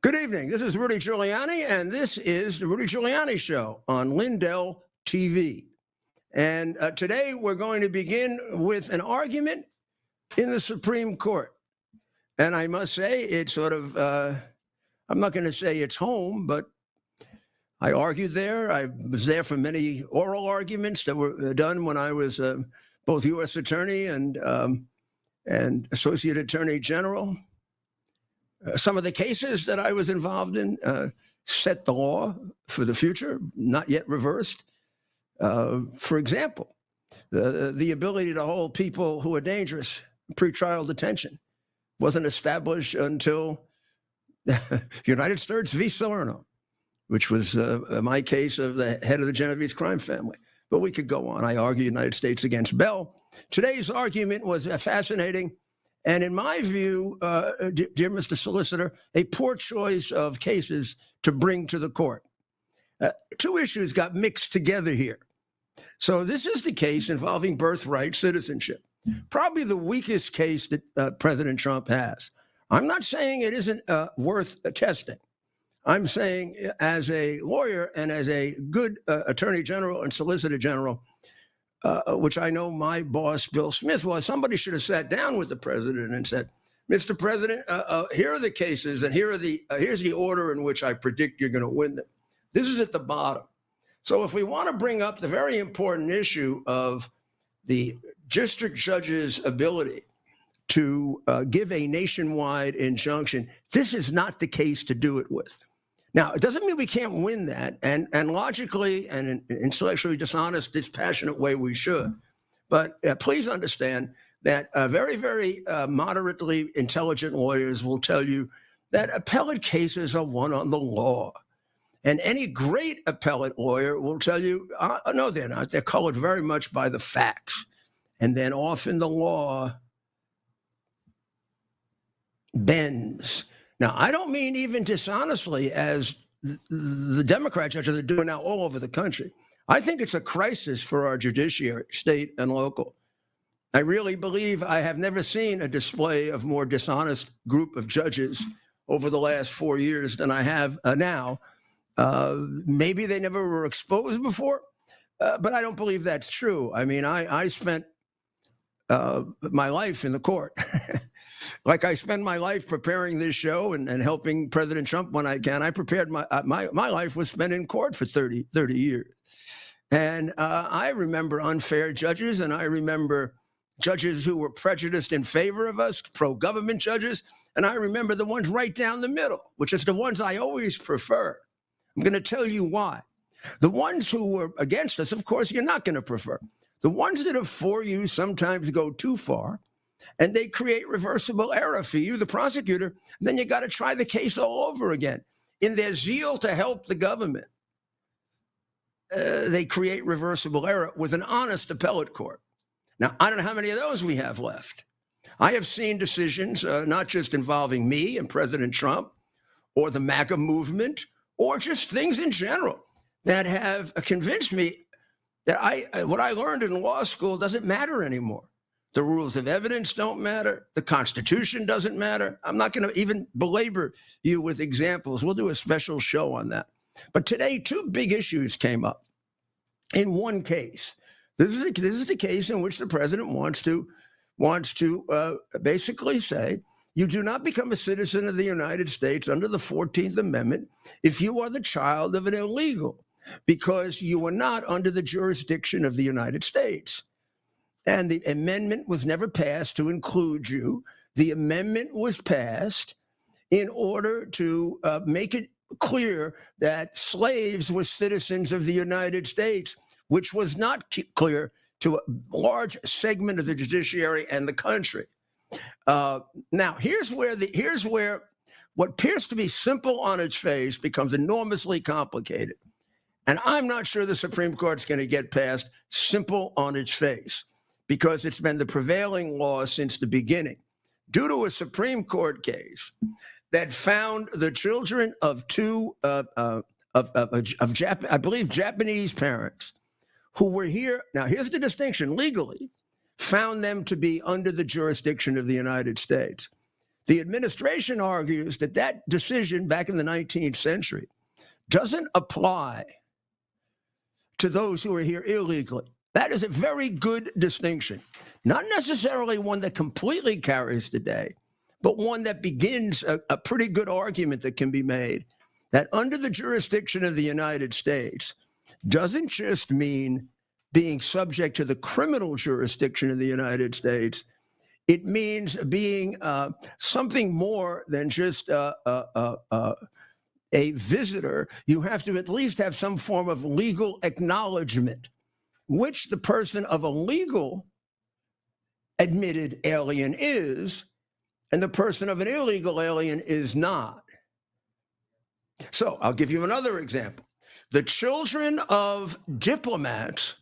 Good evening. This is Rudy Giuliani, and this is the Rudy Giuliani Show on Lindell TV. And today we're going to begin with an argument in the Supreme Court. And I must say, it's sort of, I'm not going to say it's home, but I argued there. I was there for many oral arguments that were done when I was both U.S. Attorney and Associate Attorney General. Some of the cases that I was involved in set the law for the future, not yet reversed. For example, the ability to hold people who are dangerous, pretrial detention, wasn't established until United States v. Salerno, which was my case of the head of the Genovese crime family. But we could go on. I argue United States against Bell. Today's argument was fascinating. And in my view, dear Mr. Solicitor, a poor choice of cases to bring to the court. Two issues got mixed together here. So this is the case involving birthright citizenship, probably the weakest case that President Trump has. I'm not saying it isn't worth testing. I'm saying as a lawyer and as a good attorney general and solicitor general, which I know my boss, Bill Smith, was, somebody should have sat down with the president and said, Mr. President, here are the cases, and here's the order in which I predict you're going to win them. This is at the bottom. So if we want to bring up the very important issue of the district judge's ability to give a nationwide injunction, this is not the case to do it with. Now, it doesn't mean we can't win that, and logically and in intellectually dishonest, dispassionate way we should. But please understand that very, very moderately intelligent lawyers will tell you that appellate cases are won on the law. And any great appellate lawyer will tell you, no, they're not. They're colored very much by the facts. And then often the law bends. Now, I don't mean even dishonestly, as the Democrat judges are doing now all over the country. I think it's a crisis for our judiciary, state and local. I really believe I have never seen a display of more dishonest group of judges over the last 4 years than I have now. Maybe they never were exposed before, but I don't believe that's true. I mean, I spent my life in the court. Like I spend my life preparing this show and helping President Trump when I can. I prepared my life was spent in court for 30 years. And I remember unfair judges, and I remember judges who were prejudiced in favor of us, pro-government judges. And I remember the ones right down the middle, which is the ones I always prefer. I'm going to tell you why. The ones who were against us, of course, you're not going to prefer. The ones that are for you sometimes go too far, and they create reversible error for you, the prosecutor. Then you got to try the case all over again. In their zeal to help the government, they create reversible error with an honest appellate court. Now, I don't know how many of those we have left. I have seen decisions, not just involving me and President Trump or the MAGA movement or just things in general, that have convinced me that what I learned in law school doesn't matter anymore. The rules of evidence don't matter. The Constitution doesn't matter. I'm not going to even belabor you with examples. We'll do a special show on that. But today, two big issues came up in one case. This is the case in which the president wants to basically say, you do not become a citizen of the United States under the 14th Amendment if you are the child of an illegal, because you are not under the jurisdiction of the United States. And the amendment was never passed to include you. The amendment was passed in order to make it clear that slaves were citizens of the United States, which was not clear to a large segment of the judiciary and the country. Now, here's where what appears to be simple on its face becomes enormously complicated. And I'm not sure the Supreme Court's going to get past simple on its face, because it's been the prevailing law since the beginning, due to a Supreme Court case that found the children of two, I believe, Japanese parents who were here. Now, here's the distinction: legally, found them to be under the jurisdiction of the United States. The administration argues that that decision back in the 19th century doesn't apply to those who are here illegally. That is a very good distinction. Not necessarily one that completely carries the day, but one that begins a pretty good argument that can be made that under the jurisdiction of the United States doesn't just mean being subject to the criminal jurisdiction of the United States. It means being something more than just a visitor. You have to at least have some form of legal acknowledgement, which the person of a legal admitted alien is, and the person of an illegal alien is not. So I'll give you another example. The children of diplomats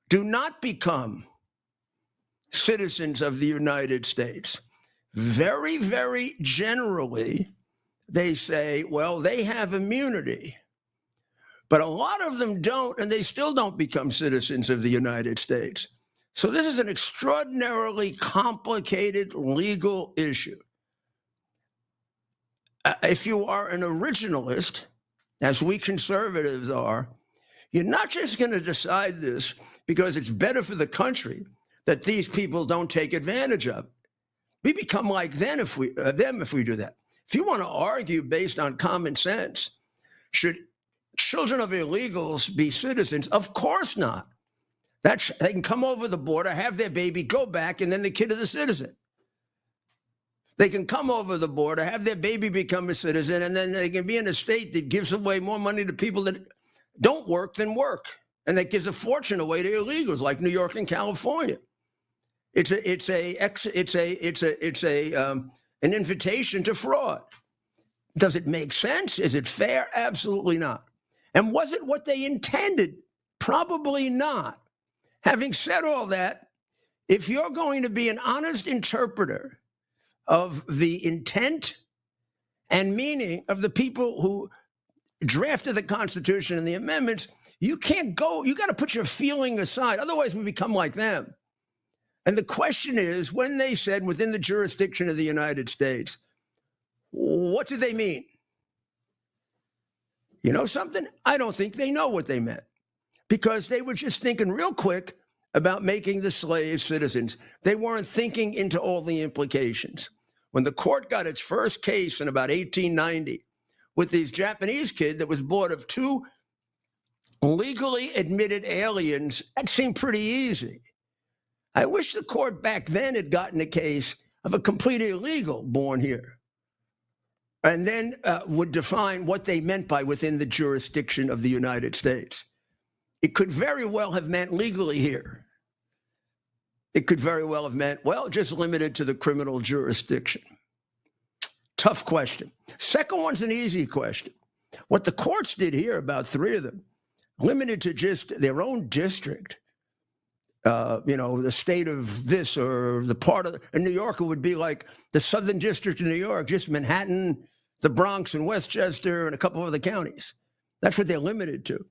do not become citizens of the United States. Very, very generally, they say, well, they have immunity. But a lot of them don't, and they still don't become citizens of the United States. So this is an extraordinarily complicated legal issue. If you are an originalist, as we conservatives are, you're not just going to decide this because it's better for the country that these people don't take advantage of. We become like them if we do that. If you want to argue based on common sense, should children of illegals be citizens? Of course not. They can come over the border, have their baby, go back, and then the kid is a citizen. They can come over the border, have their baby become a citizen, and then they can be in a state that gives away more money to people that don't work than work, and that gives a fortune away to illegals like New York and California. It's an invitation to fraud. Does it make sense? Is it fair? Absolutely not. And was it what they intended? Probably not. Having said all that, if you're going to be an honest interpreter of the intent and meaning of the people who drafted the Constitution and the amendments, you got to put your feeling aside. Otherwise, we become like them. And the question is, when they said within the jurisdiction of the United States, what do they mean? You know something? I don't think they know what they meant, because they were just thinking real quick about making the slaves citizens. They weren't thinking into all the implications. When the court got its first case in about 1890 with these Japanese kid that was born of two legally admitted aliens, that seemed pretty easy. I wish the court back then had gotten a case of a complete illegal born here, and then would define what they meant by within the jurisdiction of the United States. It could very well have meant legally here. It could very well have meant, well, just limited to the criminal jurisdiction. Tough question. Second one's an easy question. What the courts did here, about three of them, limited to just their own district, the state of this or the part of, in New York, it would be like the Southern District of New York, just Manhattan, the Bronx and Westchester and a couple of other counties. That's what they're limited to.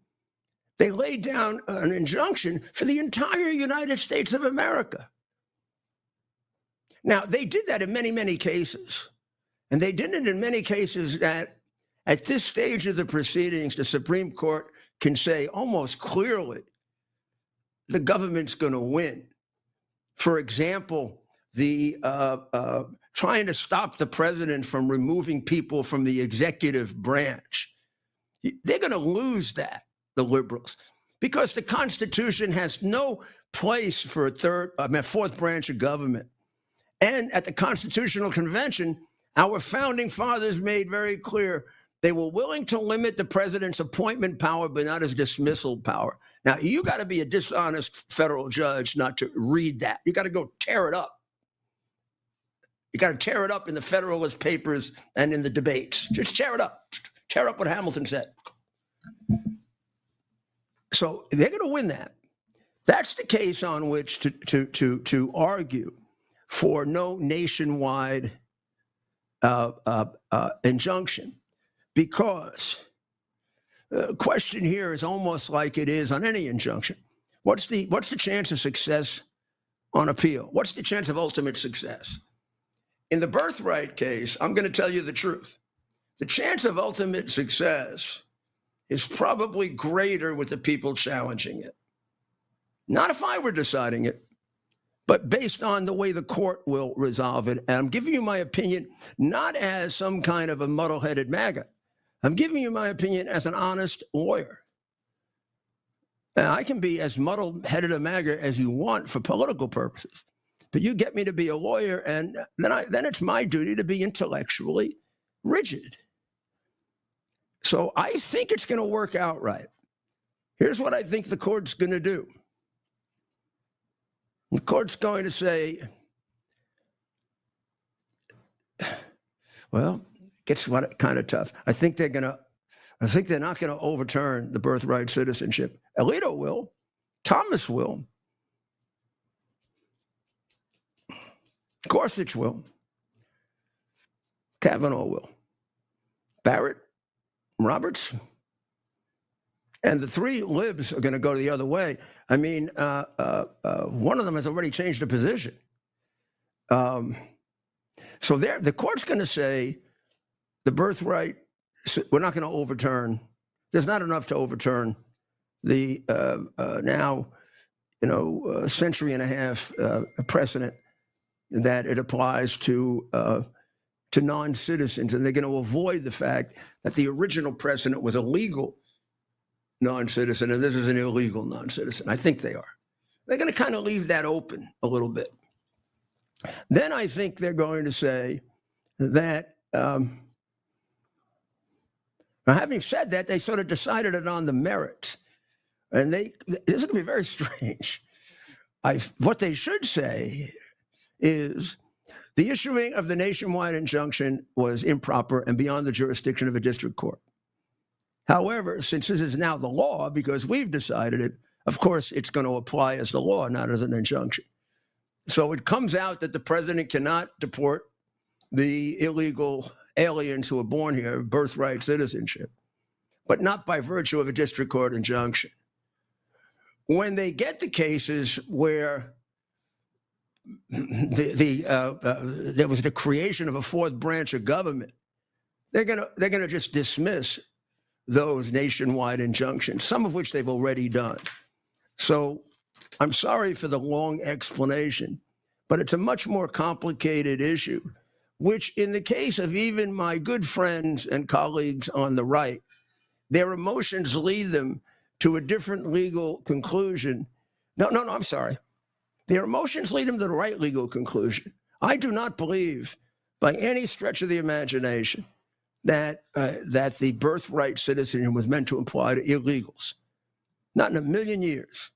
They laid down an injunction for the entire United States of America. Now, they did that in many, many cases. And they did it in many cases that at this stage of the proceedings, the Supreme Court can say almost clearly the government's going to win. For example, the trying to stop the president from removing people from the executive branch. They're going to lose that, the liberals, because the Constitution has no place for a fourth branch of government. And at the Constitutional Convention, our founding fathers made very clear they were willing to limit the president's appointment power, but not his dismissal power. Now, you got to be a dishonest federal judge not to read that. You got to go tear it up. You got to tear it up in the Federalist Papers and in the debates. Just tear it up. Tear up what Hamilton said. So they're going to win that. That's the case on which to argue for no nationwide injunction, because the question here is almost like it is on any injunction. What's the chance of success on appeal? What's the chance of ultimate success? in the Birthright case, I'm going to tell you the truth. The chance of ultimate success is probably greater with the people challenging it. Not if I were deciding it, but based on the way the court will resolve it. And I'm giving you my opinion not as some kind of a muddle-headed MAGA. I'm giving you my opinion as an honest lawyer. And I can be as muddle-headed a MAGA as you want for political purposes. But you get me to be a lawyer, and then it's my duty to be intellectually rigid. So I think it's going to work out right. Here's what I think the court's going to do. The court's going to say, well, it gets kind of tough. I think they're not going to overturn the birthright citizenship. Alito will. Thomas will. Gorsuch will. Kavanaugh will. Barrett, Roberts, and the three libs are going to go the other way. I mean, one of them has already changed the position. So the court's going to say the birthright, we're not going to overturn. There's not enough to overturn the now, century and a half precedent that it applies to non-citizens, and they're going to avoid the fact that the original precedent was a legal non-citizen, and this is an illegal non-citizen. I think they are. They're going to kind of leave that open a little bit. Then I think they're going to say that, having said that, they sort of decided it on the merits, and this is going to be very strange. What they should say is the issuing of the nationwide injunction was improper and beyond the jurisdiction of a district court. However, since this is now the law, because we've decided it, of course, it's going to apply as the law, not as an injunction. So it comes out that the president cannot deport the illegal aliens who are born here, birthright citizenship, but not by virtue of a district court injunction. When they get to cases where there was the creation of a fourth branch of government, they're gonna just dismiss those nationwide injunctions, some of which they've already done. So I'm sorry for the long explanation, but it's a much more complicated issue, which in the case of even my good friends and colleagues on the right, their emotions lead them to a different legal conclusion. No, I'm sorry. Their emotions lead them to the right legal conclusion. I do not believe by any stretch of the imagination that the birthright citizenship was meant to apply to illegals. Not in a million years.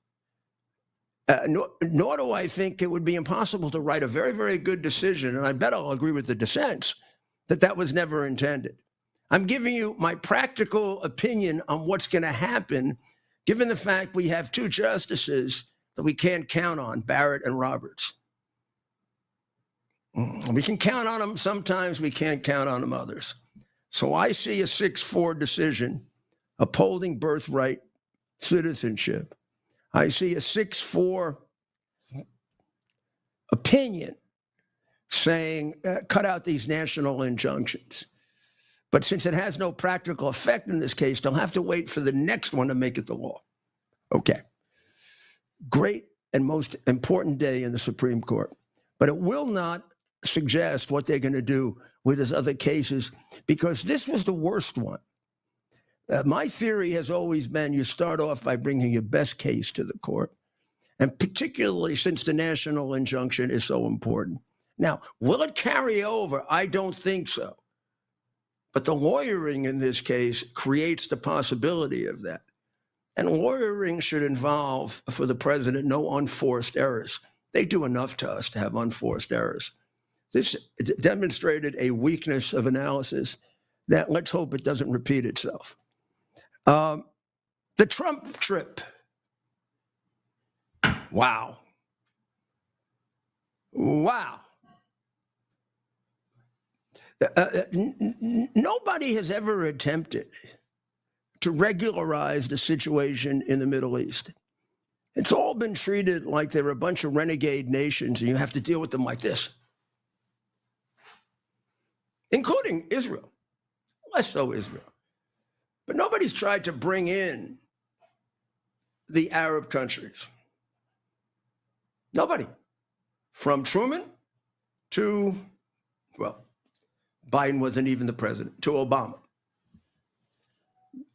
Nor do I think it would be impossible to write a very, very good decision, and I bet I'll agree with the dissents, that was never intended. I'm giving you my practical opinion on what's going to happen, given the fact we have two justices that we can't count on, Barrett and Roberts. We can count on them sometimes, we can't count on them others. So I see a 6-4 decision upholding birthright citizenship. I see a 6-4 opinion saying, cut out these national injunctions. But since it has no practical effect in this case, they'll have to wait for the next one to make it the law. Okay. Great and most important day in the Supreme Court. But it will not suggest what they're going to do with his other cases, because this was the worst one. My theory has always been you start off by bringing your best case to the court, and particularly since the national injunction is so important. Now, will it carry over? I don't think so. But the lawyering in this case creates the possibility of that. And lawyering should involve, for the president, no unforced errors. They do enough to us to have unforced errors. This demonstrated a weakness of analysis that let's hope it doesn't repeat itself. The Trump trip. Wow. Wow. Nobody has ever attempted to regularize the situation in the Middle East. It's all been treated like they're a bunch of renegade nations and you have to deal with them like this. including Israel, less so Israel. But nobody's tried to bring in the Arab countries. Nobody. From Truman to, well, Biden wasn't even the president, to Obama.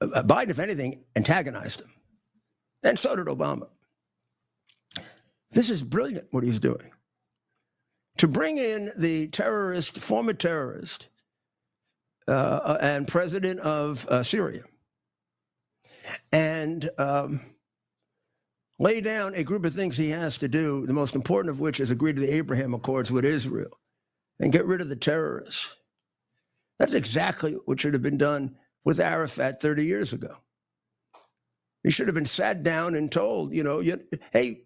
Biden, if anything, antagonized him. And so did Obama. This is brilliant what he's doing. To bring in the terrorist, former terrorist, and president of Syria, and lay down a group of things he has to do, the most important of which is agree to the Abraham Accords with Israel and get rid of the terrorists. That's exactly what should have been done with Arafat 30 years ago. He should have been sat down and told, hey,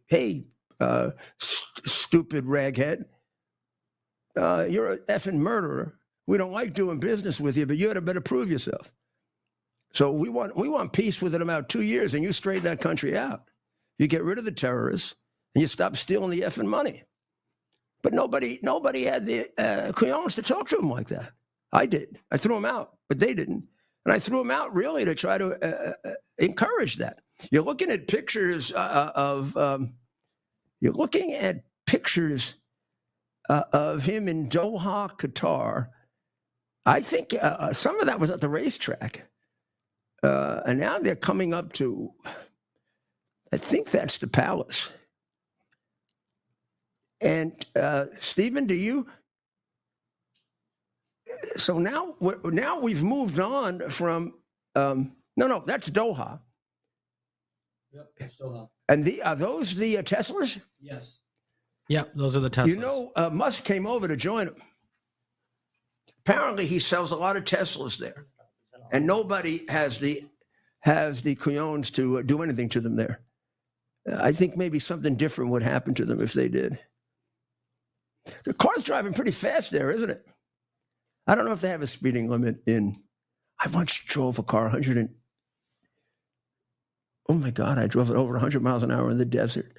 stupid raghead, you're an effing murderer. We don't like doing business with you, but you had better prove yourself. So we want peace within about 2 years, and you straighten that country out. You get rid of the terrorists, and you stop stealing the effing money. But nobody had the cuyons to talk to him like that. I did. I threw him out, but they didn't. And I threw him out really to try to encourage that. You're looking at pictures of him in Doha, Qatar. I think some of that was at the racetrack. And now they're coming up to, I think that's the palace. And Stephen, do you? So now we've moved on from, no, that's Doha. Yep, that's Doha. And are those the Teslas? Yes. Yep, those are the Teslas. Musk came over to join him. Apparently, he sells a lot of Teslas there, and nobody has the cuyons to do anything to them there. I think maybe something different would happen to them if they did. The car's driving pretty fast there, isn't it? I don't know if they have a speeding limit in. I once drove a car oh my God, I drove it over 100 miles an hour in the desert.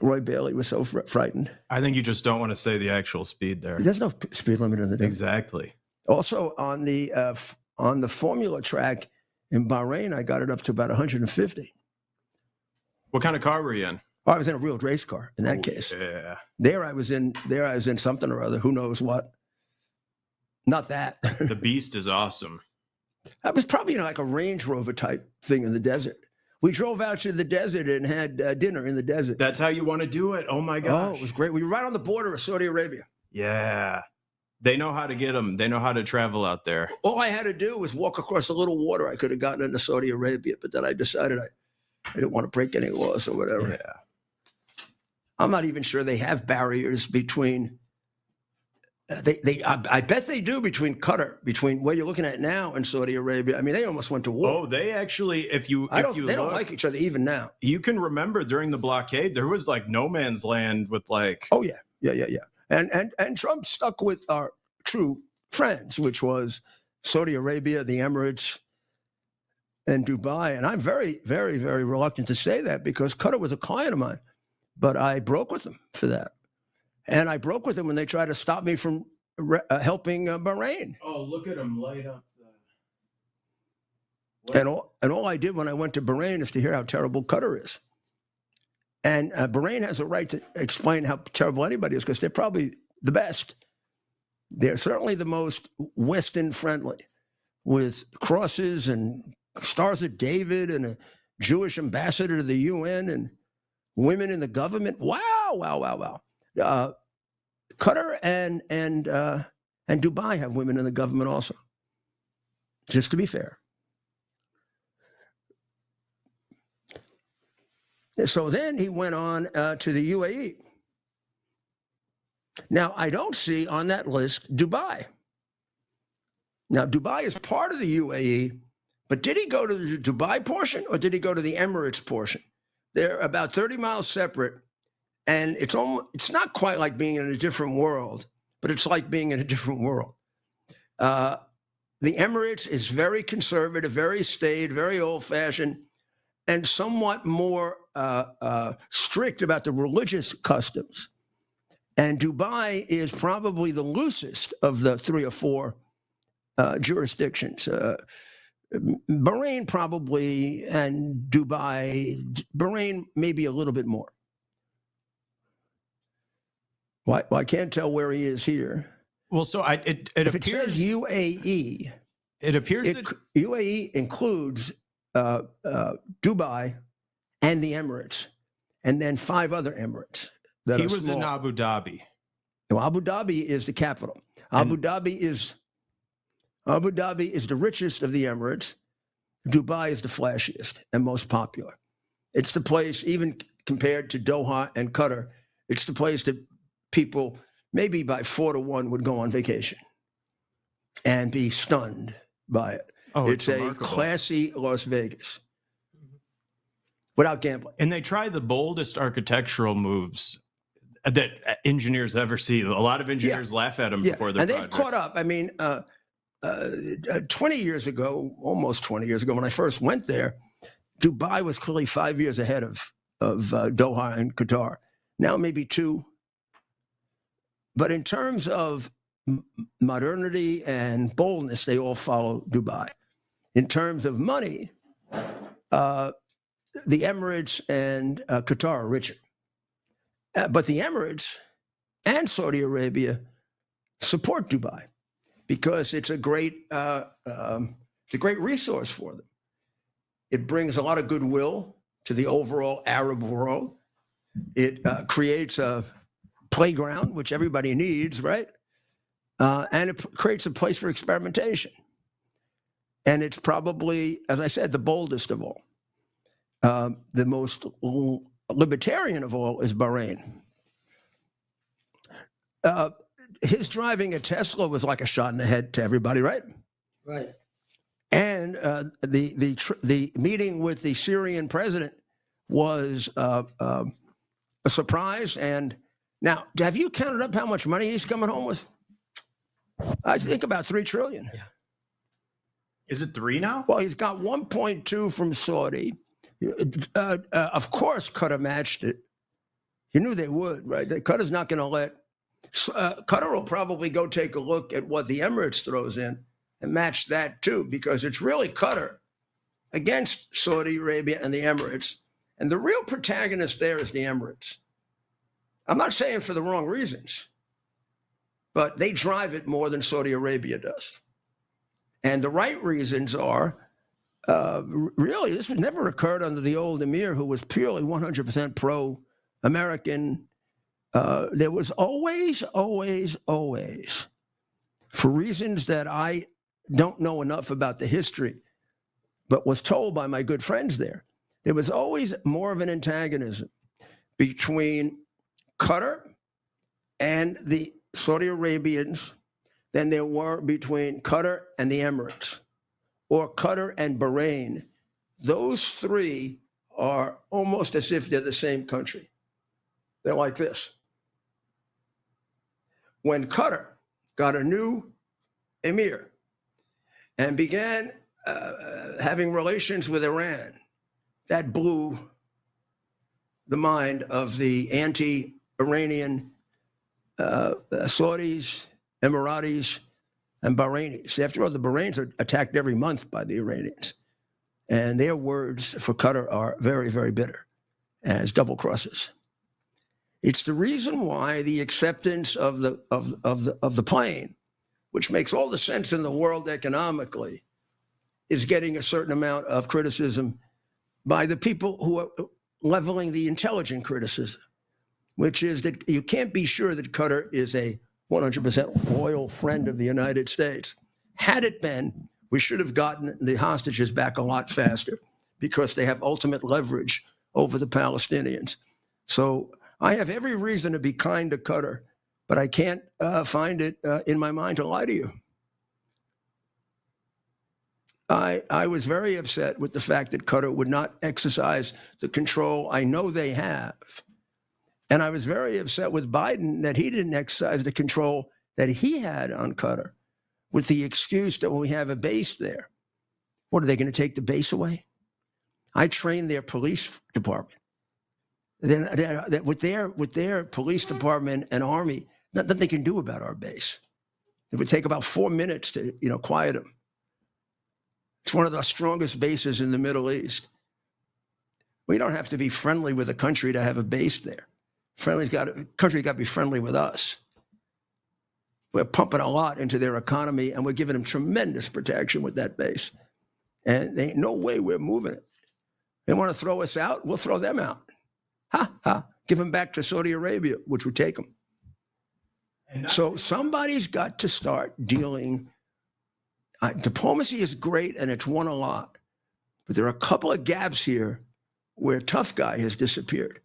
Roy Bailey was so frightened. I think you just don't want to say the actual speed there. There's no speed limit in the desert. Exactly. Also, on the Formula track in Bahrain, I got it up to about 150. What kind of car were you in? Oh, I was in a real race car in that case. Yeah. There I was in something or other. Who knows what? Not that. The Beast is awesome. That was probably like a Range Rover type thing in the desert. We drove out to the desert and had dinner in the desert. That's how you want to do it. Oh my gosh. Oh, it was great. We were right on the border of Saudi Arabia. Yeah. They know how to get them. They know how to travel out there. All I had to do was walk across a little water. I could have gotten into Saudi Arabia, but then I decided I didn't want to break any laws or whatever. Yeah. I'm not even sure they have barriers between. I bet they do between Qatar, between where you're looking at now and Saudi Arabia. I mean, they almost went to war. Oh, they actually, they don't like each other even now. You can remember during the blockade, there was like no man's land with like. Oh yeah. And Trump stuck with our true friends, which was Saudi Arabia, the Emirates, and Dubai. And I'm very, very, very reluctant to say that because Qatar was a client of mine, but I broke with them for that. And I broke with them when they tried to stop me from helping Bahrain. Oh, look at them light up. And all I did when I went to Bahrain is to hear how terrible Qatar is. And Bahrain has a right to explain how terrible anybody is because they're probably the best. They're certainly the most Western friendly with crosses and stars of David and a Jewish ambassador to the UN and women in the government. Wow. Qatar and Dubai have women in the government also, just to be fair. So then he went on to the UAE. Now, I don't see on that list Dubai. Now, Dubai is part of the UAE, but did he go to the Dubai portion or did he go to the Emirates portion? They're about 30 miles separate. And it's not quite like being in a different world, but it's like being in a different world. The Emirates is very conservative, very staid, very old-fashioned, and somewhat more strict about the religious customs. And Dubai is probably the loosest of the 3 or 4 jurisdictions. Bahrain probably, and Dubai, Bahrain maybe a little bit more. Well, I can't tell where he is here. Well, so it if appears it says UAE, it appears that UAE includes Dubai and the Emirates, and then 5 other Emirates. He was small. In Abu Dhabi. No, Abu Dhabi is the capital. Abu Dhabi is the richest of the Emirates. Dubai is the flashiest and most popular. It's the place, even compared to Doha and Qatar, it's the place that people, maybe by 4 to 1, would go on vacation and be stunned by it. Oh, it's a classy Las Vegas without gambling. And they try the boldest architectural moves that engineers ever see. A lot of engineers laugh at them before their projects. And they've caught up. I mean, 20 years ago, almost 20 years ago, when I first went there, Dubai was clearly 5 years ahead of Doha and Qatar. Now maybe 2. But in terms of modernity and boldness, they all follow Dubai. In terms of money, the Emirates and Qatar are richer. But the Emirates and Saudi Arabia support Dubai because it's a great resource for them. It brings a lot of goodwill to the overall Arab world. It creates a playground, which everybody needs, right? And it creates a place for experimentation. And it's probably, as I said, the boldest of all. The most libertarian of all is Bahrain. His driving a Tesla was like a shot in the head to everybody, right? Right. And the meeting with the Syrian president was a surprise. And now, have you counted up how much money he's coming home with? I think about $3 trillion. Yeah. Is it 3 now? Well, he's got 1.2 from Saudi. Of course, Qatar matched it. You knew they would, right? Qatar's not going to let. Qatar will probably go take a look at what the Emirates throws in and match that too, because it's really Qatar against Saudi Arabia and the Emirates. And the real protagonist there is the Emirates. I'm not saying for the wrong reasons, but they drive it more than Saudi Arabia does. And the right reasons are, really, this was never occurred under the old emir, who was purely 100% pro-American. There was always, for reasons that I don't know enough about the history, but was told by my good friends there was always more of an antagonism between Qatar and the Saudi Arabians than there were between Qatar and the Emirates, or Qatar and Bahrain. Those 3 are almost as if they're the same country. They're like this. When Qatar got a new emir and began having relations with Iran, that blew the mind of the anti-Iranian Saudis, Emiratis, and Bahrainis. After all, the Bahrainis are attacked every month by the Iranians. And their words for Qatar are very, very bitter, as double crosses. It's the reason why the acceptance of the plane, which makes all the sense in the world economically, is getting a certain amount of criticism by the people who are leveling the intelligent criticism, which is that you can't be sure that Qatar is a 100% loyal friend of the United States. Had it been, we should have gotten the hostages back a lot faster because they have ultimate leverage over the Palestinians. So I have every reason to be kind to Qatar, but I can't find it in my mind to lie to you. I was very upset with the fact that Qatar would not exercise the control I know they have. And I was very upset with Biden that he didn't exercise the control that he had on Qatar with the excuse that we have a base there. What, are they going to take the base away? I trained their police department. then with their police department and army, nothing they can do about our base. It would take about 4 minutes to, quiet them. It's one of the strongest bases in the Middle East. We don't have to be friendly with a country to have a base there. Country's got to be friendly with us. We're pumping a lot into their economy, and we're giving them tremendous protection with that base. And there ain't no way we're moving it. They want to throw us out, we'll throw them out. Ha, ha. Give them back to Saudi Arabia, which would take them. So somebody's got to start dealing. Diplomacy is great, and it's won a lot. But there are a couple of gaps here where tough guy has disappeared.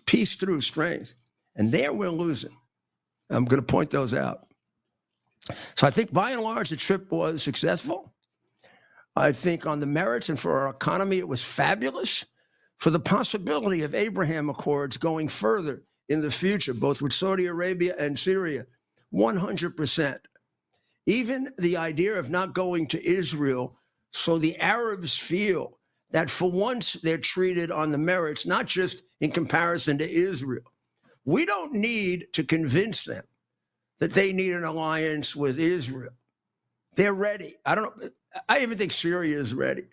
Peace through strength. And there we're losing. I'm going to point those out. So I think by and large, the trip was successful. I think on the merits and for our economy, it was fabulous. For the possibility of Abraham Accords going further in the future, both with Saudi Arabia and Syria, 100%. Even the idea of not going to Israel, so the Arabs feel that for once they're treated on the merits, not just in comparison to Israel. We don't need to convince them that they need an alliance with Israel. They're ready. I even think Syria is ready.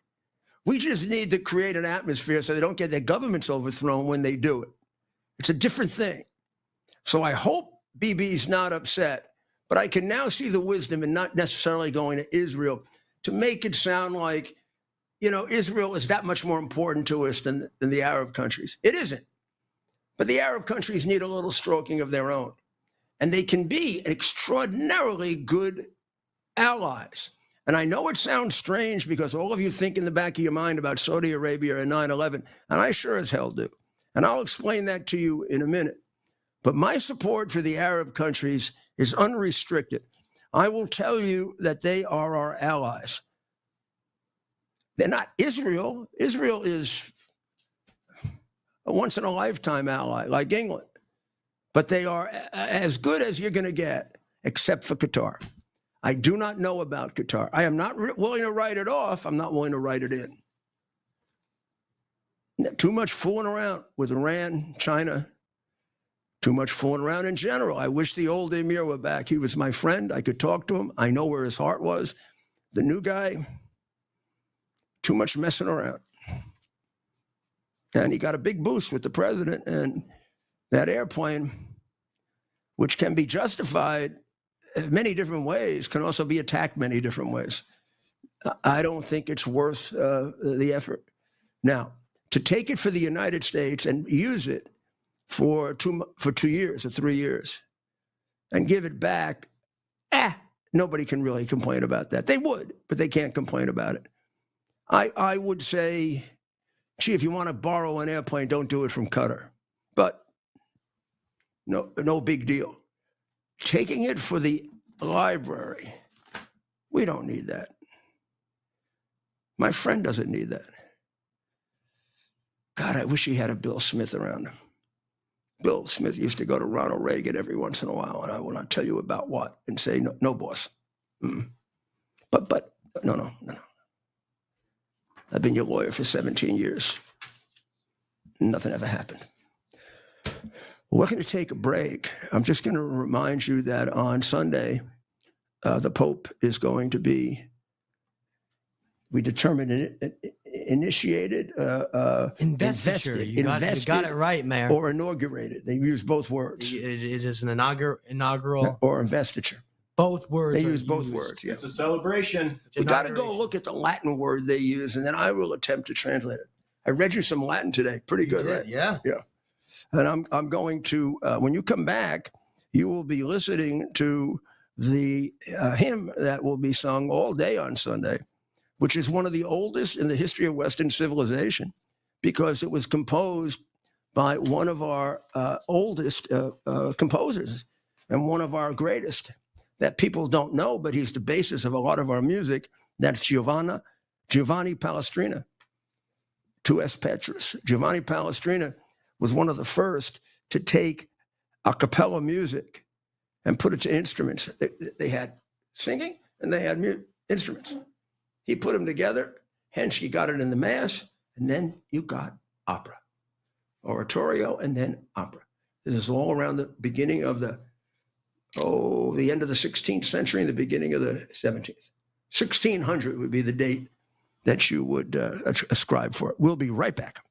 We just need to create an atmosphere so they don't get their governments overthrown when they do it. It's a different thing. So I hope Bibi's not upset, but I can now see the wisdom in not necessarily going to Israel to make it sound like, Israel is that much more important to us than the Arab countries. It isn't. But the Arab countries need a little stroking of their own. And they can be extraordinarily good allies. And I know it sounds strange because all of you think in the back of your mind about Saudi Arabia and 9/11, and I sure as hell do. And I'll explain that to you in a minute. But my support for the Arab countries is unrestricted. I will tell you that they are our allies. They're not Israel. Israel is a once-in-a-lifetime ally, like England. But they are as good as you're going to get, except for Qatar. I do not know about Qatar. I am not willing to write it off. I'm not willing to write it in. Too much fooling around with Iran, China. Too much fooling around in general. I wish the old emir were back. He was my friend. I could talk to him. I know where his heart was. The new guy, too much messing around. And he got a big boost with the president, and that airplane, which can be justified many different ways, can also be attacked many different ways. I don't think it's worth the effort. Now, to take it for the United States and use it for 2 years or 3 years and give it back, nobody can really complain about that. They would, but they can't complain about it. I would say, gee, if you want to borrow an airplane, don't do it from Qatar. But no big deal. Taking it for the library, we don't need that. My friend doesn't need that. God, I wish he had a Bill Smith around him. Bill Smith used to go to Ronald Reagan every once in a while, and I will not tell you about what, and say, no, boss. But no. I've been your lawyer for 17 years. Nothing ever happened. We're going to take a break. I'm just going to remind you that on Sunday, the Pope is going to be, we determined initiated, investiture. You got it right, Mayor. Or inaugurated. They use both words. It is an inaugural. Or investiture. Both words. They use both words. Yeah. It's a celebration. We got to go look at the Latin word they use, and then I will attempt to translate it. I read you some Latin today. Pretty good, right? Yeah. Yeah. And I'm going to, when you come back, you will be listening to the hymn that will be sung all day on Sunday, which is one of the oldest in the history of Western civilization, because it was composed by one of our oldest composers and one of our greatest that people don't know, but he's the basis of a lot of our music. That's Giovanni Palestrina, Tu es Petrus. Giovanni Palestrina was one of the first to take a cappella music and put it to instruments. They had singing and they had instruments. He put them together, hence you got it in the Mass, and then you got opera. oratorio, and then opera. This is all around the beginning of the end of the 16th century and the beginning of the 17th. 1600 would be the date that you would ascribe for it. We'll be right back.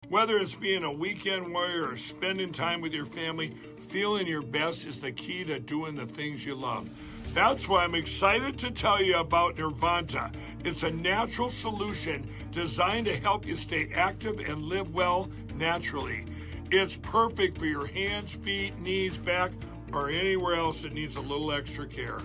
Whether it's being a weekend warrior or spending time with your family, feeling your best is the key to doing the things you love. That's why I'm excited to tell you about Nirvanta. It's a natural solution designed to help you stay active and live well naturally. It's perfect for your hands, feet, knees, back, or anywhere else that needs a little extra care.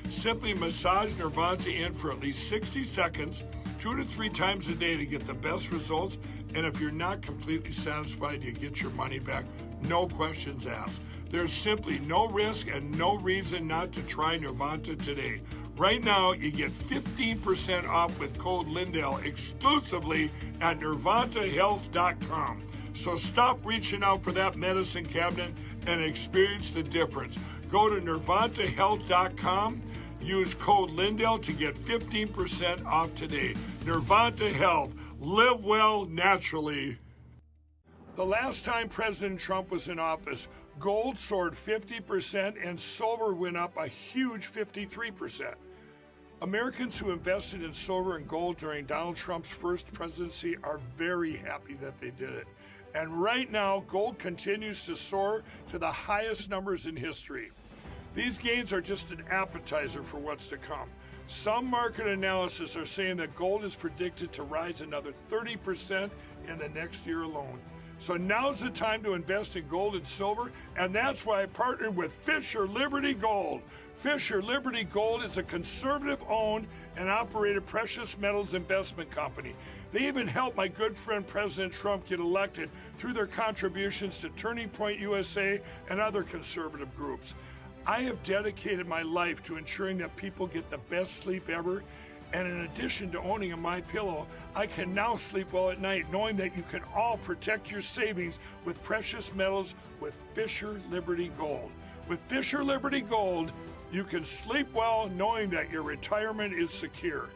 Simply massage Nirvanta in for at least 60 seconds, 2 to 3 times a day to get the best results. And if you're not completely satisfied, you get your money back. No questions asked. There's simply no risk and no reason not to try Nirvanta today. Right now, you get 15% off with code Lindell exclusively at nirvantahealth.com. So stop reaching out for that medicine cabinet and experience the difference. Go to nirvantahealth.com. Use code Lindell to get 15% off today. Nirvanta Health. Live well naturally. The last time President Trump was in office, gold soared 50% and silver went up a huge 53%. Americans who invested in silver and gold during Donald Trump's first presidency are very happy that they did it. And right now, gold continues to soar to the highest numbers in history. These gains are just an appetizer for what's to come. Some market analysis are saying that gold is predicted to rise another 30% in the next year alone. So now's the time to invest in gold and silver, and that's why I partnered with Fisher Liberty Gold. Fisher Liberty Gold is a conservative-owned and operated precious metals investment company. They even helped my good friend President Trump get elected through their contributions to Turning Point USA and other conservative groups. I have dedicated my life to ensuring that people get the best sleep ever, and in addition to owning a MyPillow, I can now sleep well at night knowing that you can all protect your savings with precious metals with Fisher Liberty Gold. With Fisher Liberty Gold, you can sleep well knowing that your retirement is secure.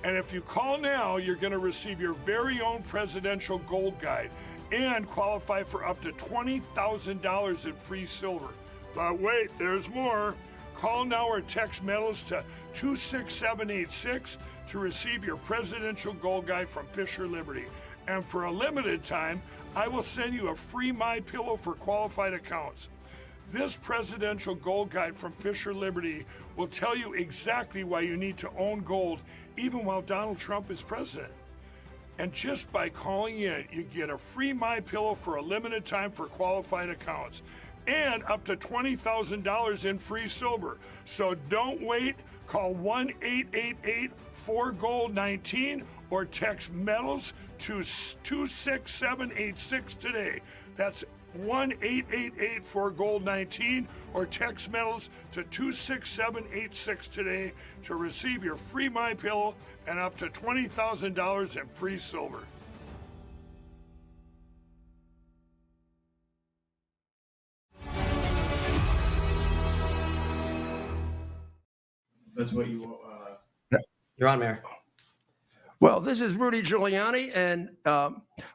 And if you call now, you're going to receive your very own presidential gold guide and qualify for up to $20,000 in free silver. But wait, there's more. Call now or text metals to 26786 to receive your presidential gold guide from Fisher Liberty. And for a limited time, I will send you a free MyPillow for qualified accounts. This presidential gold guide from Fisher Liberty will tell you exactly why you need to own gold even while Donald Trump is president. And just by calling in, you get a free MyPillow for a limited time for qualified accounts and up to $20,000 in free silver. So don't wait. Call 1-888-4GOLD-19 or text metals to 26786 today. That's 1-888-4GOLD-19 or text metals to 26786 today to receive your free MyPillow and up to $20,000 in free silver. That's what you You're on, Mayor. Well, this is Rudy Giuliani, and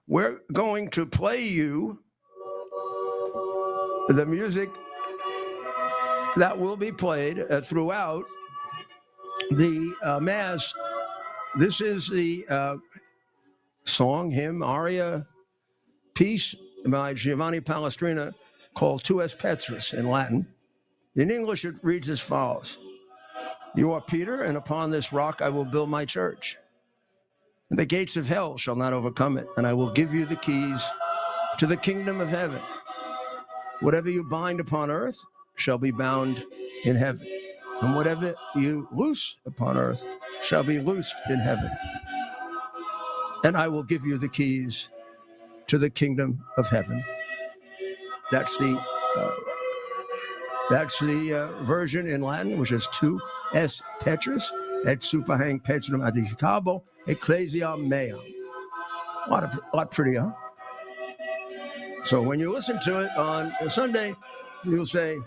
we're going to play you the music that will be played throughout the Mass. This is the song, hymn, aria, piece by Giovanni Palestrina called Tu es Petrus in Latin. In English, it reads as follows. You are Peter, and upon this rock I will build my church. And the gates of hell shall not overcome it, and I will give you the keys to the kingdom of heaven. Whatever you bind upon earth shall be bound in heaven, and whatever you loose upon earth shall be loosed in heaven. And I will give you the keys to the kingdom of heaven. That's the version in Latin, which is Tu es Petrus, et superhang Petrum edificabo ecclesia meam. A lot pretty, huh? So when you listen to it on Sunday, you'll say,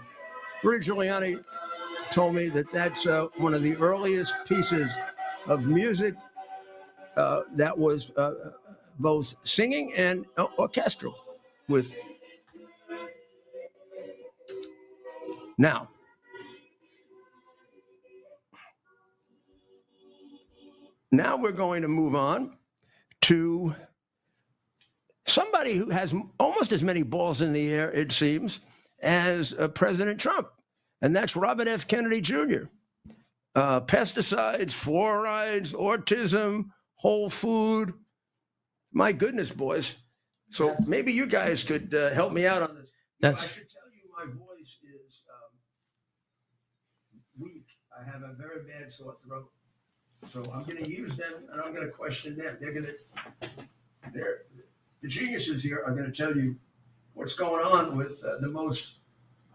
Rudy Giuliani told me that that's one of the earliest pieces of music that was both singing and orchestral. With now, we're going to move on to somebody who has almost as many balls in the air, it seems, as President Trump, and that's Robert F. Kennedy Jr. Pesticides, fluorides, autism, whole food. My goodness, boys. So maybe you guys could help me out on this. I should tell you my voice is weak. I have a very bad sore throat. So I'm going to use them and I'm going to question them. The geniuses here are going to tell you what's going on with the most,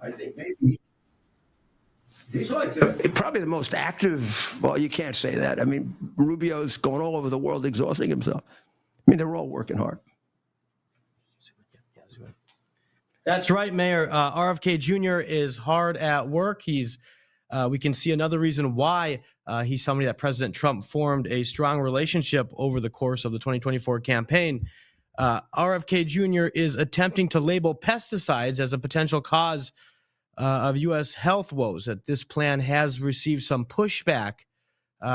I think maybe, he's like probably the most active. Well, you can't say that. I mean, Rubio's going all over the world exhausting himself. I mean, they're all working hard. That's right, Mayor. RFK Jr. is hard at work. We can see another reason why he's somebody that President Trump formed a strong relationship over the course of the 2024 campaign. RFK Jr. is attempting to label pesticides as a potential cause of U.S. health woes. That this plan has received some pushback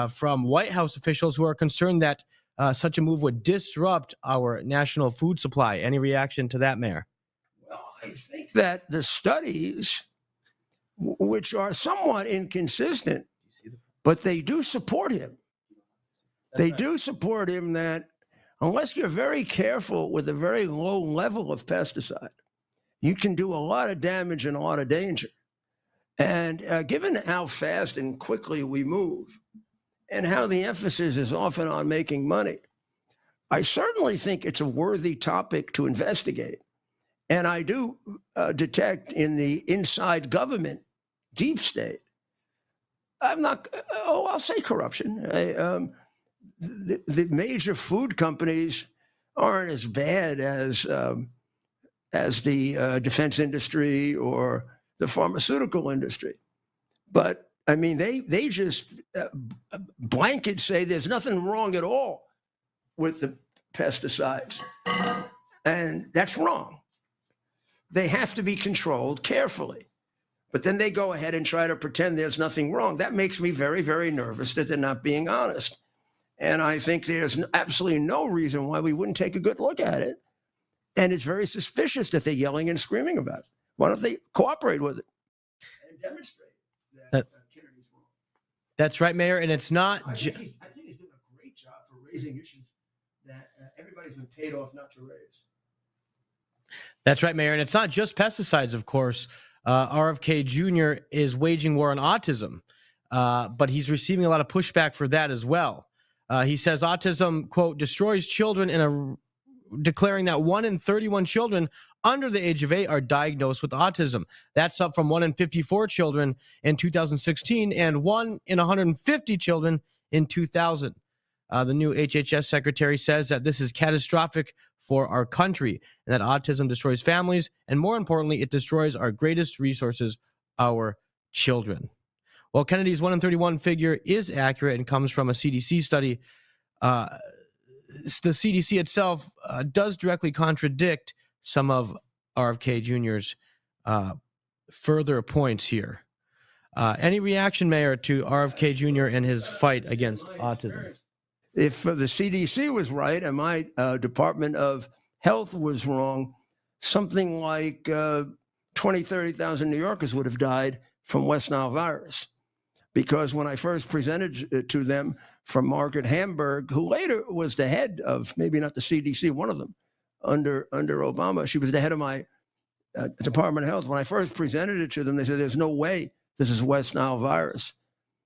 from White House officials who are concerned that such a move would disrupt our national food supply. Any reaction to that, Mayor? Well, I think that the studies, which are somewhat inconsistent, but they do support him. They do support him that unless you're very careful with a very low level of pesticide, you can do a lot of damage and a lot of danger. And given how fast and quickly we move and how the emphasis is often on making money, I certainly think it's a worthy topic to investigate. And I do detect in the inside government, deep state, I'll say corruption. The major food companies aren't as bad as the defense industry or the pharmaceutical industry. But I mean, they just blanket say there's nothing wrong at all with the pesticides. And that's wrong. They have to be controlled carefully. But then they go ahead and try to pretend there's nothing wrong. That makes me very, very nervous that they're not being honest. And I think there's absolutely no reason why we wouldn't take a good look at it. And it's very suspicious that they're yelling and screaming about it. Why don't they cooperate with it and demonstrate that Kennedy's wrong? That's right, Mayor. And it's not. I think he's doing a great job for raising issues that everybody's been paid off not to raise. That's right, Mayor. And it's not just pesticides, of course. RFK Jr. is waging war on autism, but he's receiving a lot of pushback for that as well. He says autism, quote, destroys children, declaring that 1 in 31 children under the age of 8 are diagnosed with autism. That's up from 1 in 54 children in 2016 and 1 in 150 children in 2000. The new HHS secretary says that this is catastrophic for our country and that autism destroys families. And more importantly, it destroys our greatest resources, our children. Well, Kennedy's 1 in 31 figure is accurate and comes from a CDC study. The CDC itself does directly contradict some of RFK Jr.'s further points here. Any reaction, Mayor, to RFK Jr. and his fight against autism? If the CDC was right and my Department of Health was wrong, something like 20, 30,000 New Yorkers would have died from West Nile virus. Because when I first presented it to them from Margaret Hamburg, who later was the head of, maybe not the CDC, one of them, under Obama, she was the head of my Department of Health. When I first presented it to them, they said, there's no way this is West Nile virus.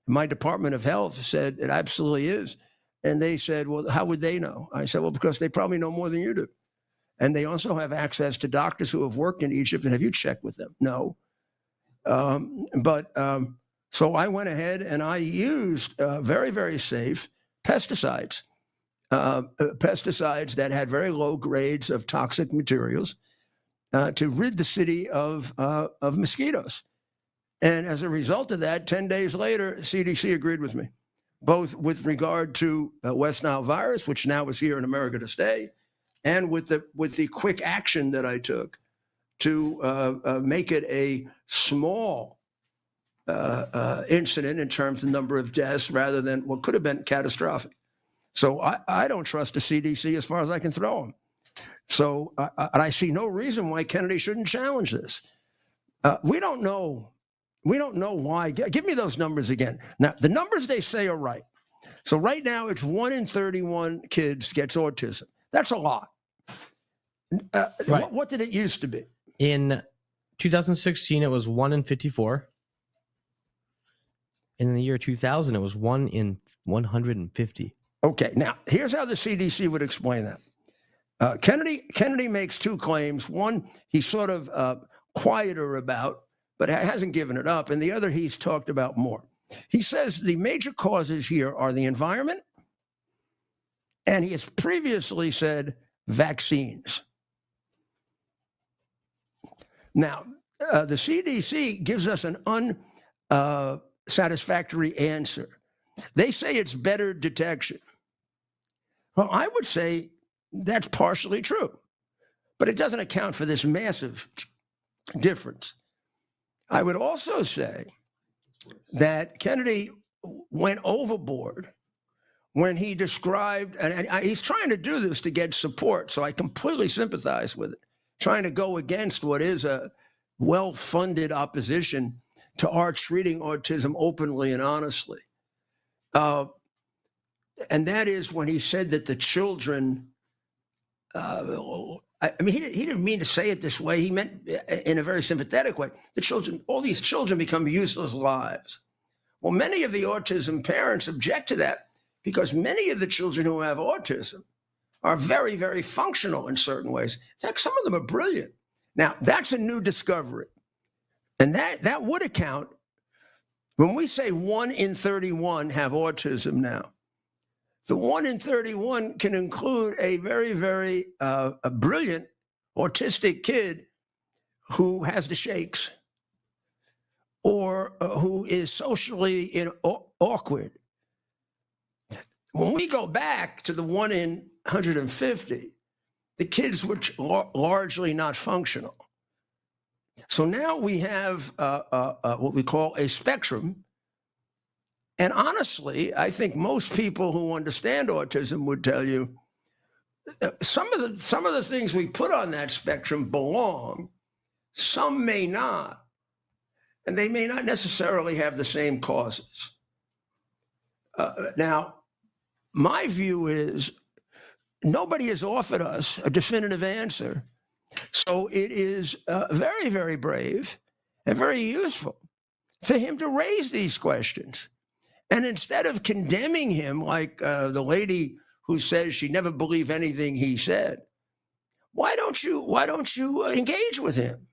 My Department of Health said it absolutely is. And they said, well, how would they know? I said, well, because they probably know more than you do. And they also have access to doctors who have worked in Egypt. And have you checked with them? No. So I went ahead and I used very, very safe pesticides, pesticides that had very low grades of toxic materials to rid the city of mosquitoes. And as a result of that, 10 days later, CDC agreed with me. both with regard to West Nile virus, which now is here in America to stay, and with the quick action that I took to make it a small incident in terms of number of deaths rather than what could have been catastrophic. So I don't trust the CDC as far as I can throw them. So and I see no reason why Kennedy shouldn't challenge this. We don't know. We don't know why. Give me those numbers again. Now, the numbers they say are right. So right now, it's 1 in 31 kids gets autism. That's a lot. Right. What did it used to be? In 2016, it was 1 in 54. In the year 2000, it was 1 in 150. Okay, now here's how the CDC would explain that. Kennedy makes two claims. One, he's sort of quieter about, but hasn't given it up. And the other, he's talked about more. He says the major causes here are the environment, and he has previously said vaccines. Now, the CDC gives us an unsatisfactory answer. They say it's better detection. Well, I would say that's partially true, but it doesn't account for this massive difference. I would also say that Kennedy went overboard when he described, and he's trying to do this to get support, so I completely sympathize with it, trying to go against what is a well-funded opposition to our treating autism openly and honestly. And that is when he said that the children, I mean, he didn't mean to say it this way. He meant in a very sympathetic way. The children, all these children become useless lives. Well, many of the autism parents object to that because many of the children who have autism are very, very functional in certain ways. In fact, some of them are brilliant. Now, that's a new discovery. And that would account, when we say 1 in 31 have autism now, the 1 in 31 can include a very, very a brilliant autistic kid who has the shakes or who is socially awkward. When we go back to the 1 in 150, the kids were largely not functional. So now we have what we call a spectrum. And honestly, I think most people who understand autism would tell you some of the things we put on that spectrum belong, some may not, and they may not necessarily have the same causes. Now, my view is nobody has offered us a definitive answer, so it is very, very brave and very useful for him to raise these questions. And instead of condemning him like the lady who says she never believed anything he said, why don't you engage with him?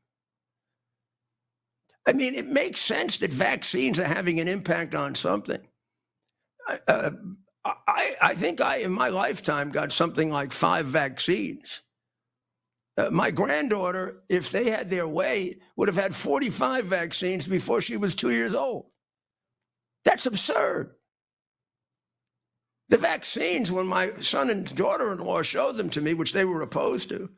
I mean, it makes sense that vaccines are having an impact on something. I think I, in my lifetime, got something like 5 vaccines. My granddaughter, if they had their way, would have had 45 vaccines before she was 2 years old. That's absurd. The vaccines, when my son and daughter-in-law showed them to me, which they were opposed to,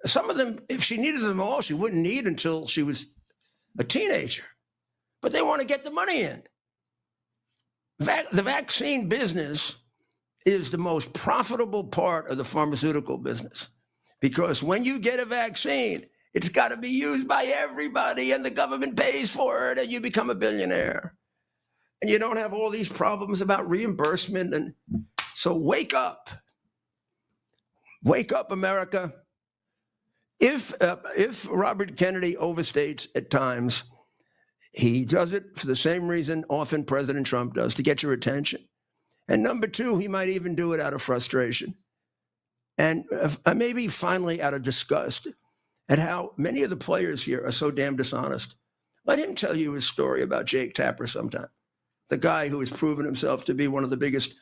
some of them, if she needed them all, she wouldn't need until she was a teenager. But they want to get the money in. The vaccine business is the most profitable part of the pharmaceutical business, because when you get a vaccine, it's got to be used by everybody, and the government pays for it, and you become a billionaire. And you don't have all these problems about reimbursement. And so wake up. Wake up, America. If Robert Kennedy overstates at times, he does it for the same reason often President Trump does, to get your attention. And number 2, he might even do it out of frustration. And maybe finally out of disgust at how many of the players here are so damn dishonest. Let him tell you his story about Jake Tapper sometime. The guy who has proven himself to be one of the biggest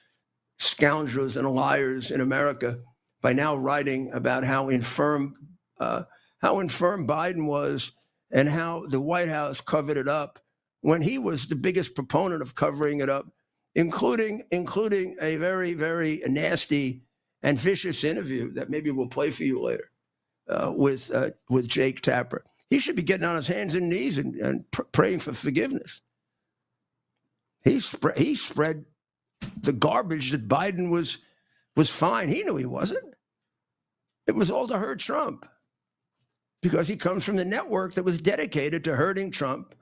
scoundrels and liars in America by now writing about how infirm Biden was and how the White House covered it up when he was the biggest proponent of covering it up including a very, very nasty and vicious interview that maybe we'll play for you later with Jake Tapper. He should be getting on his hands and knees and praying for forgiveness. He spread the garbage that Biden was fine. He knew he wasn't. It was all to hurt Trump because he comes from the network that was dedicated to hurting Trump,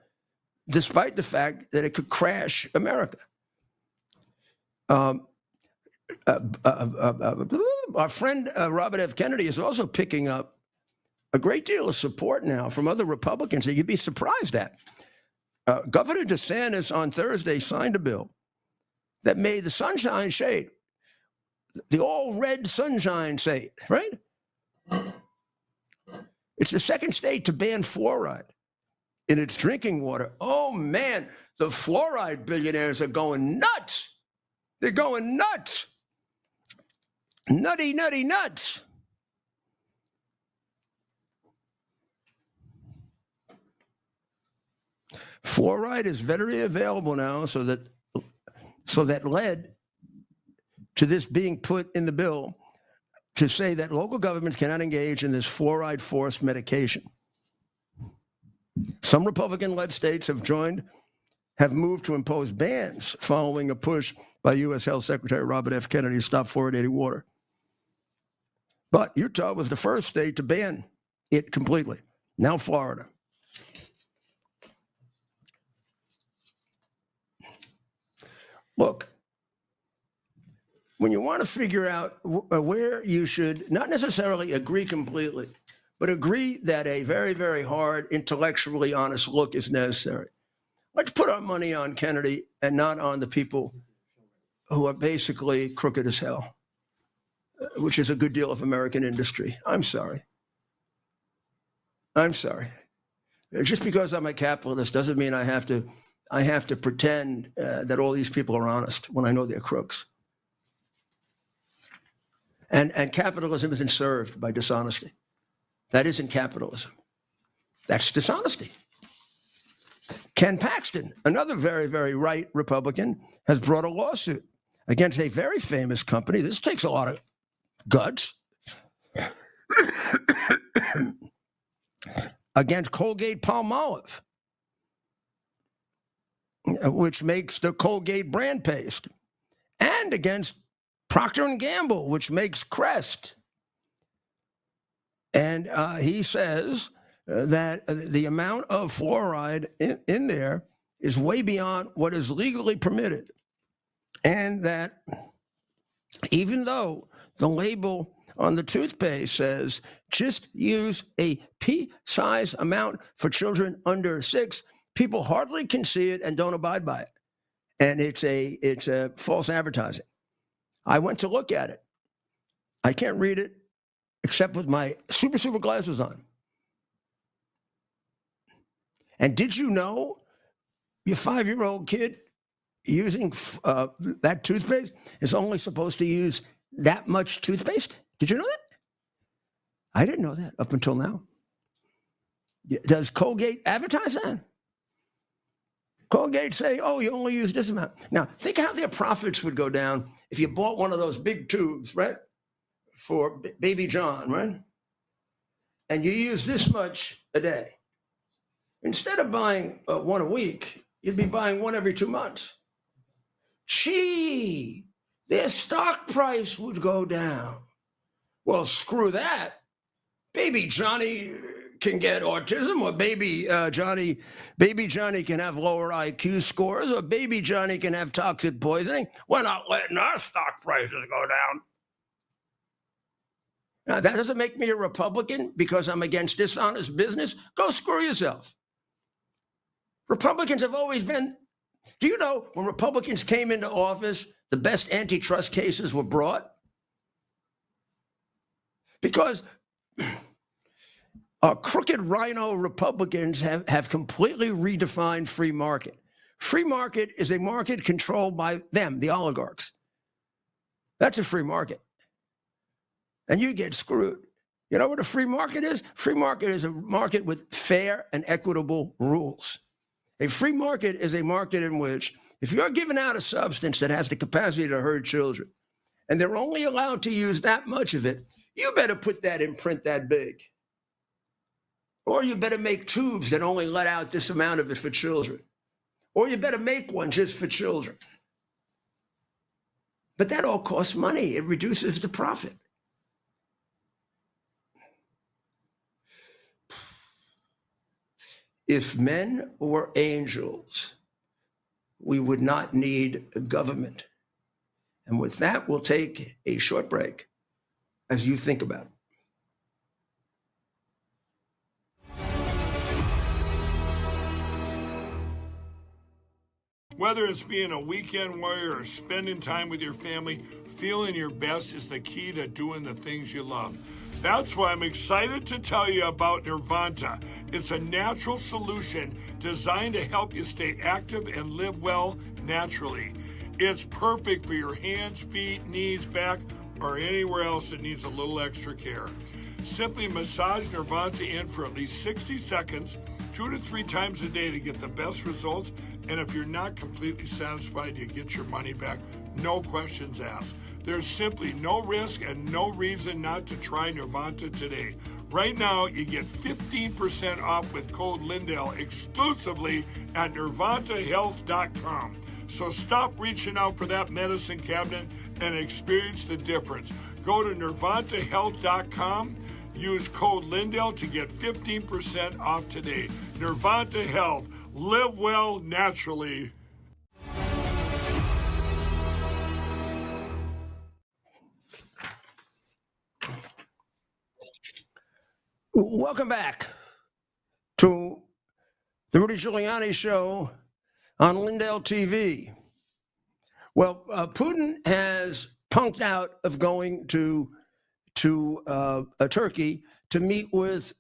despite the fact that it could crash America. Our friend Robert F. Kennedy is also picking up a great deal of support now from other Republicans that you'd be surprised at. Governor DeSantis on Thursday signed a bill that made the Sunshine State, the all-red Sunshine State, right? It's the second state to ban fluoride in its drinking water. Oh, man, the fluoride billionaires are going nuts. They're going nuts. Nutty, nutty, nuts. Fluoride is readily available now, so that led to this being put in the bill to say that local governments cannot engage in this fluoride-forced medication. Some Republican-led states have moved to impose bans following a push by U.S. Health Secretary Robert F. Kennedy to stop fluoridated water. But Utah was the first state to ban it completely. Now Florida. Look, when you want to figure out where you should not necessarily agree completely, but agree that a very, very hard, intellectually honest look is necessary, let's put our money on Kennedy and not on the people who are basically crooked as hell, which is a good deal of American industry. I'm sorry. Just because I'm a capitalist doesn't mean I have to pretend that all these people are honest when I know they're crooks. And capitalism isn't served by dishonesty. That isn't capitalism. That's dishonesty. Ken Paxton, another very, very right Republican, has brought a lawsuit against a very famous company. This takes a lot of guts. Against Colgate-Palmolive, which makes the Colgate brand paste, and against Procter & Gamble, which makes Crest. And he says that the amount of fluoride in there is way beyond what is legally permitted. And that even though the label on the toothpaste says just use a pea-size amount for children under 6, people hardly can see it and don't abide by it. And it's a false advertising. I went to look at it. I can't read it except with my super, super glasses on. And did you know your 5-year-old kid using that toothpaste is only supposed to use that much toothpaste? Did you know that? I didn't know that up until now. Does Colgate advertise that? Colgate say, oh, you only use this amount. Now, think how their profits would go down if you bought one of those big tubes, right, for baby John, right? And you use this much a day. Instead of buying one a week, you'd be buying one every 2 months. Gee, their stock price would go down. Well, screw that. Baby Johnny can get autism, or baby Johnny can have lower IQ scores, or baby Johnny can have toxic poisoning. We're not letting our stock prices go down. Now, that doesn't make me a Republican because I'm against dishonest business. Go screw yourself. Republicans have always been, do you know when Republicans came into office, the best antitrust cases were brought? Because crooked rhino Republicans have completely redefined free market. Free market is a market controlled by them, the oligarchs. That's a free market. And you get screwed. You know what a free market is? Free market is a market with fair and equitable rules. A free market is a market in which if you're giving out a substance that has the capacity to hurt children, and they're only allowed to use that much of it, you better put that in print that big. Or you better make tubes that only let out this amount of it for children. Or you better make one just for children. But that all costs money. It reduces the profit. If men were angels, we would not need a government. And with that, we'll take a short break as you think about it. Whether it's being a weekend warrior or spending time with your family, feeling your best is the key to doing the things you love. That's why I'm excited to tell you about Nirvanta. It's a natural solution designed to help you stay active and live well naturally. It's perfect for your hands, feet, knees, back, or anywhere else that needs a little extra care. Simply massage Nirvanta in for at least 60 seconds, 2 to 3 times a day to get the best results. And if you're not completely satisfied, you get your money back. No questions asked. There's simply no risk and no reason not to try Nirvanta today. Right now, you get 15% off with code Lindell exclusively at nirvantahealth.com. So stop reaching out for that medicine cabinet and experience the difference. Go to nirvantahealth.com. Use code Lindell to get 15% off today. Nirvanta Health. Live well naturally. Welcome back to the Rudy Giuliani Show on Lindell TV. Well, Putin has punked out of going to Turkey to meet with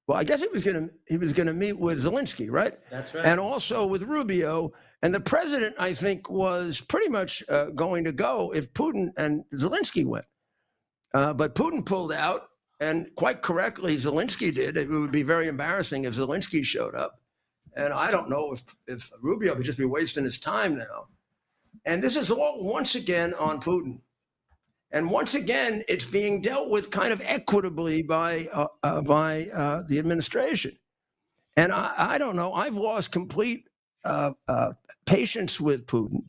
well, I guess he was going to meet with Zelensky, right? That's right. And also with Rubio. And the president, I think, was pretty much going to go if Putin and Zelensky went. But Putin pulled out, and quite correctly, Zelensky did. It would be very embarrassing if Zelensky showed up. And I don't know if Rubio would just be wasting his time now. And this is all once again on Putin. And once again, it's being dealt with kind of equitably by the administration. And I don't know. I've lost complete patience with Putin.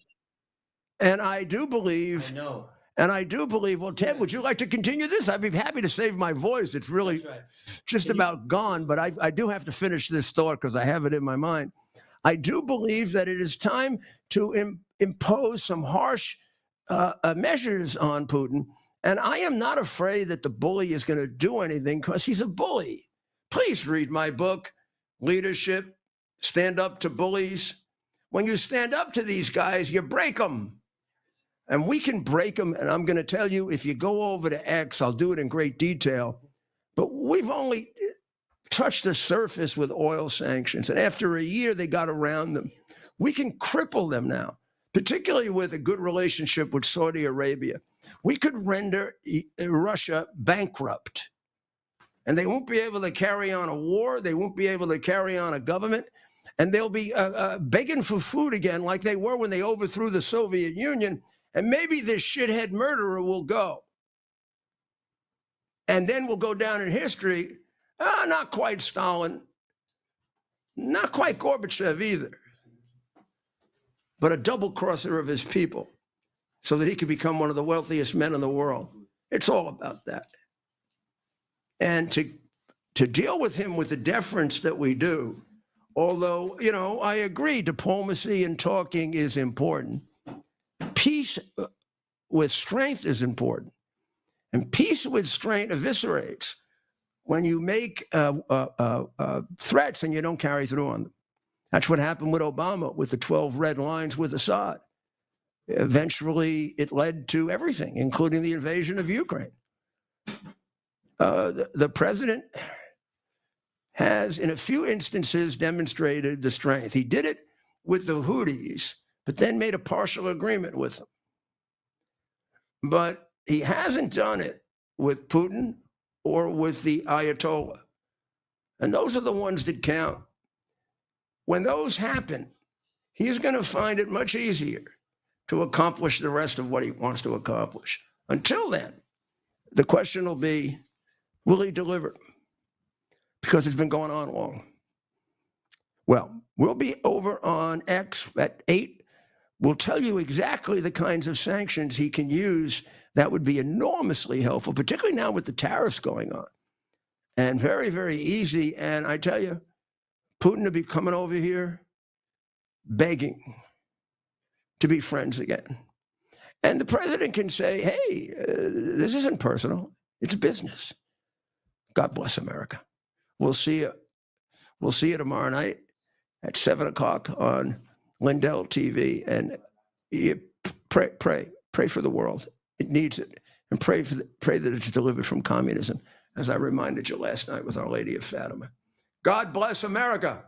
And I do believe. I know. And I do believe, well, Ted, would you like to continue this? I'd be happy to save my voice. It's really just about gone, but I do have to finish this thought because I have it in my mind. I do believe that it is time to impose some harsh measures on Putin. And I am not afraid that the bully is going to do anything because he's a bully. Please read my book, Leadership, Stand Up to Bullies. When you stand up to these guys, you break them. And we can break them. And I'm going to tell you, if you go over to X, I'll do it in great detail. But we've only touched the surface with oil sanctions. And after a year, they got around them. We can cripple them now, particularly with a good relationship with Saudi Arabia. We could render Russia bankrupt. And they won't be able to carry on a war. They won't be able to carry on a government. And they'll be begging for food again like they were when they overthrew the Soviet Union. And maybe this shithead murderer will go. And then we'll go down in history, not quite Stalin, not quite Gorbachev either, but a double crosser of his people so that he could become one of the wealthiest men in the world. It's all about that. And to deal with him with the deference that we do, although, I agree, diplomacy and talking is important. Peace with strength is important. And peace with strength eviscerates when you make threats and you don't carry through on them. That's what happened with Obama with the 12 red lines with Assad. Eventually, it led to everything, including the invasion of Ukraine. The president has, in a few instances, demonstrated the strength. He did it with the Houthis, but then made a partial agreement with them. But he hasn't done it with Putin or with the Ayatollah. And those are the ones that count. when those happen, he's going to find it much easier to accomplish the rest of what he wants to accomplish. Until then, the question will be, will he deliver? Because it's been going on long. Well, we'll be over on X at 8. We'll tell you exactly the kinds of sanctions he can use that would be enormously helpful, particularly now with the tariffs going on. And very, very easy. And I tell you, Putin to be coming over here begging to be friends again. And the president can say, hey, this isn't personal. It's business. God bless America. We'll see you. We'll see you tomorrow night at 7 o'clock on Lindell TV. And you pray for the world. It needs it. And pray that it's delivered from communism, as I reminded you last night with Our Lady of Fatima. God bless America.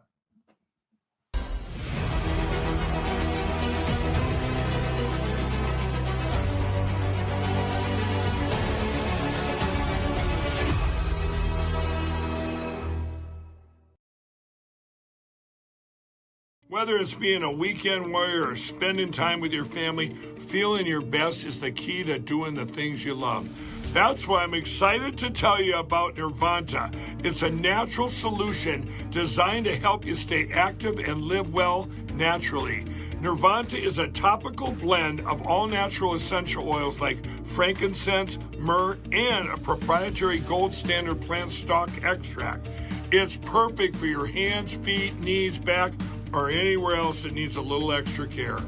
Whether it's being a weekend warrior or spending time with your family, feeling your best is the key to doing the things you love. That's why I'm excited to tell you about Nirvanta. It's a natural solution designed to help you stay active and live well naturally. Nirvanta is a topical blend of all natural essential oils like frankincense, myrrh, and a proprietary gold standard plant stock extract. It's perfect for your hands, feet, knees, back, or anywhere else that needs a little extra care.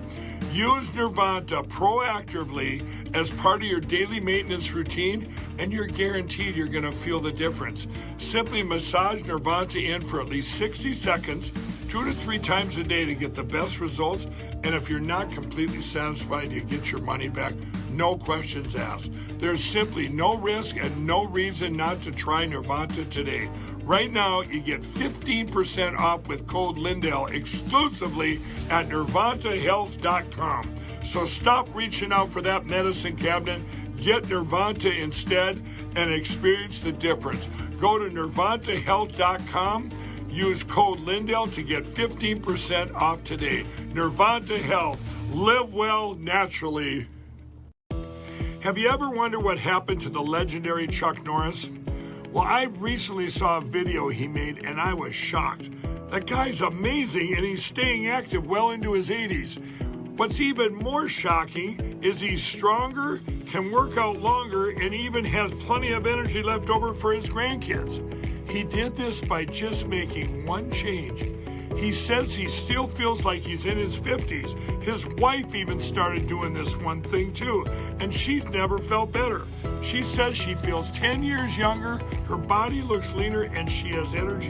Use Nirvanta proactively as part of your daily maintenance routine, and you're guaranteed you're going to feel the difference. Simply massage Nirvanta in for at least 60 seconds, 2 to 3 times a day to get the best results. And if you're not completely satisfied, you get your money back. No questions asked. There's simply no risk and no reason not to try Nirvanta today. Right now, you get 15% off with code Lindell exclusively at nirvantahealth.com. So stop reaching out for that medicine cabinet. Get Nirvanta instead and experience the difference. Go to nirvantahealth.com. Use code Lindell to get 15% off today. Nirvanta Health. Live well naturally. Have you ever wondered what happened to the legendary Chuck Norris? Well, I recently saw a video he made and I was shocked. That guy's amazing and he's staying active well into his 80s. What's even more shocking is he's stronger, can work out longer, and even has plenty of energy left over for his grandkids. He did this by just making one change. He says he still feels like he's in his 50s. His wife even started doing this one thing too, and she's never felt better. She says she feels 10 years younger, her body looks leaner, and she has energy.